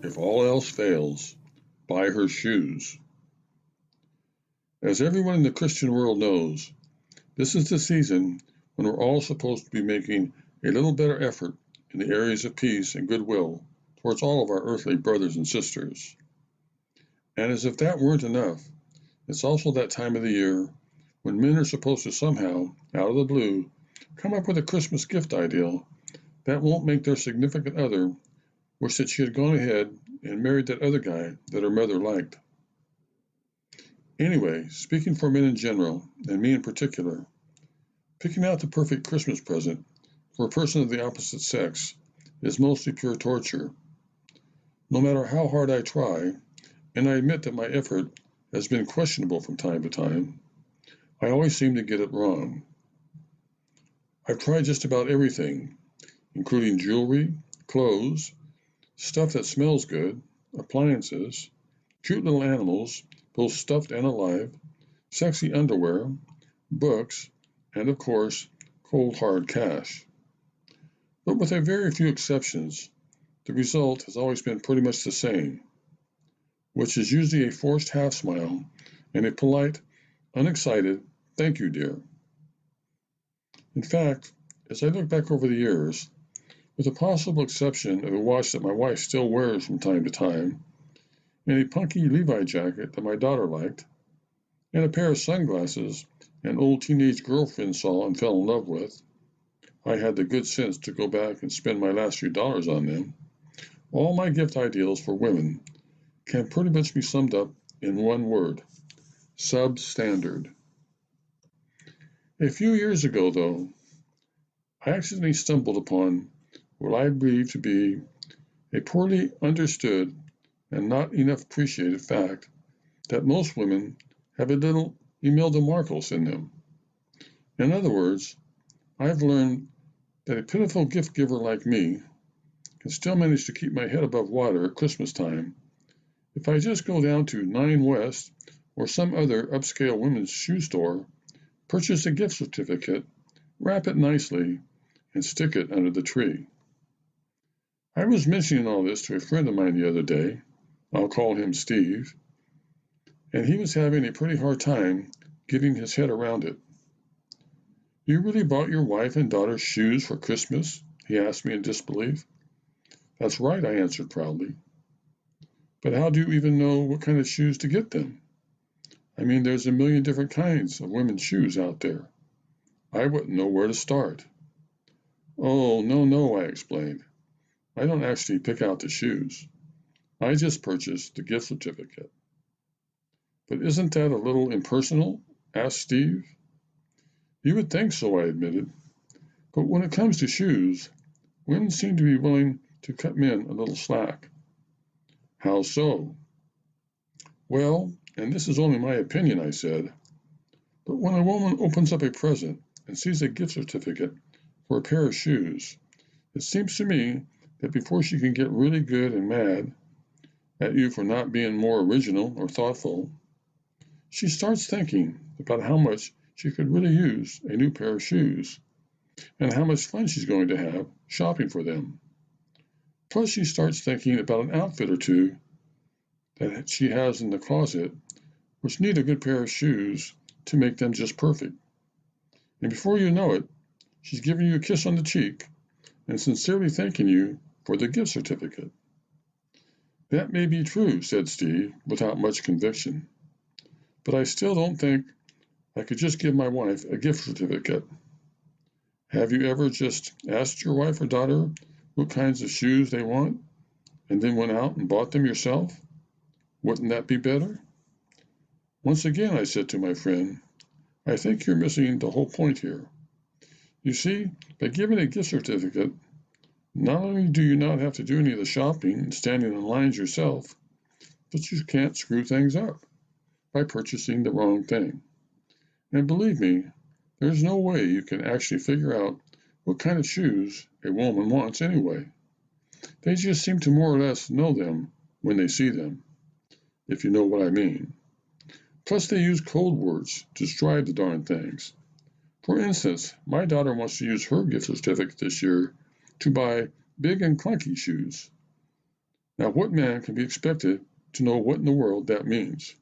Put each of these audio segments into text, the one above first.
If all else fails, buy her shoes. As everyone in the Christian world knows, this is the season when we're all supposed to be making a little better effort in the areas of peace and goodwill towards all of our earthly brothers and sisters. And as if that weren't enough, it's also that time of the year when men are supposed to somehow, out of the blue, come up with a Christmas gift idea that won't make their significant other wish that she had gone ahead and married that other guy that her mother liked. Anyway, speaking for men in general, and me in particular, picking out the perfect Christmas present for a person of the opposite sex is mostly pure torture. No matter how hard I try, and I admit that my effort has been questionable from time to time, I always seem to get it wrong. I've tried just about everything, including jewelry, clothes, stuff that smells good, appliances, cute little animals, both stuffed and alive, sexy underwear, books, and of course, cold hard cash. But with a very few exceptions, the result has always been pretty much the same, which is usually a forced half smile and a polite, unexcited, "Thank you, dear." In fact, as I look back over the years, with the possible exception of a watch that my wife still wears from time to time, and a punky Levi jacket that my daughter liked, and a pair of sunglasses an old teenage girlfriend saw and fell in love with, I had the good sense to go back and spend my last few dollars on them. All my gift ideals for women can pretty much be summed up in one word: substandard. A few years ago, though, I accidentally stumbled upon what I believe to be a poorly understood and not enough appreciated fact that most women have a little Imelda Marcos in them. In other words, I've learned that a pitiful gift giver like me can still manage to keep my head above water at Christmas time if I just go down to 9 West or some other upscale women's shoe store, purchase a gift certificate, wrap it nicely, and stick it under the tree. I was mentioning all this to a friend of mine the other day. I'll call him Steve, and he was having a pretty hard time getting his head around it. "You really bought your wife and daughter shoes for Christmas?" he asked me in disbelief. "That's right," I answered proudly. "But how do you even know what kind of shoes to get them? I mean, there's a million different kinds of women's shoes out there. I wouldn't know where to start." "Oh, no, I explained. I don't actually pick out the shoes. I just purchase the gift certificate." "But isn't that a little impersonal?" asked Steve. "You would think so," I admitted. "But when it comes to shoes, women seem to be willing to cut men a little slack." "How so?" "Well, and this is only my opinion," I said, "but when a woman opens up a present and sees a gift certificate for a pair of shoes, it seems to me that before she can get really good and mad at you for not being more original or thoughtful, she starts thinking about how much she could really use a new pair of shoes and how much fun she's going to have shopping for them. Plus, she starts thinking about an outfit or two that she has in the closet which need a good pair of shoes to make them just perfect. And before you know it, she's giving you a kiss on the cheek and sincerely thanking you for the gift certificate." "That may be true," said Steve, without much conviction, "but I still don't think I could just give my wife a gift certificate." "Have you ever just asked your wife or daughter what kinds of shoes they want, and then went out and bought them yourself? Wouldn't that be better?" "Once again," I said to my friend, "I think you're missing the whole point here. You see, by giving a gift certificate, not only do you not have to do any of the shopping and standing in lines yourself, but you can't screw things up by purchasing the wrong thing. And believe me, there's no way you can actually figure out what kind of shoes a woman wants anyway. They just seem to more or less know them when they see them, if you know what I mean. Plus, they use code words to describe the darn things. For instance, my daughter wants to use her gift certificate this year to buy big and clunky shoes. Now, what man can be expected to know what in the world that means?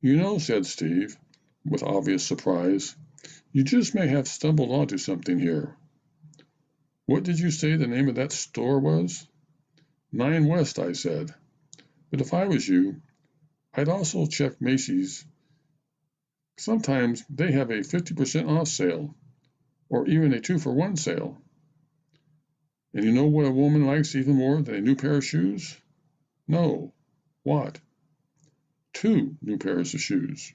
You know, said Steve, with obvious surprise, you just may have stumbled onto something here. What did you say the name of that store was? 9 West, I said. But if I was you, I'd also check Macy's. Sometimes they have a 50% off sale, or even a 2-for-1 sale. And you know what a woman likes even more than a new pair of shoes? No. What? 2 new pairs of shoes.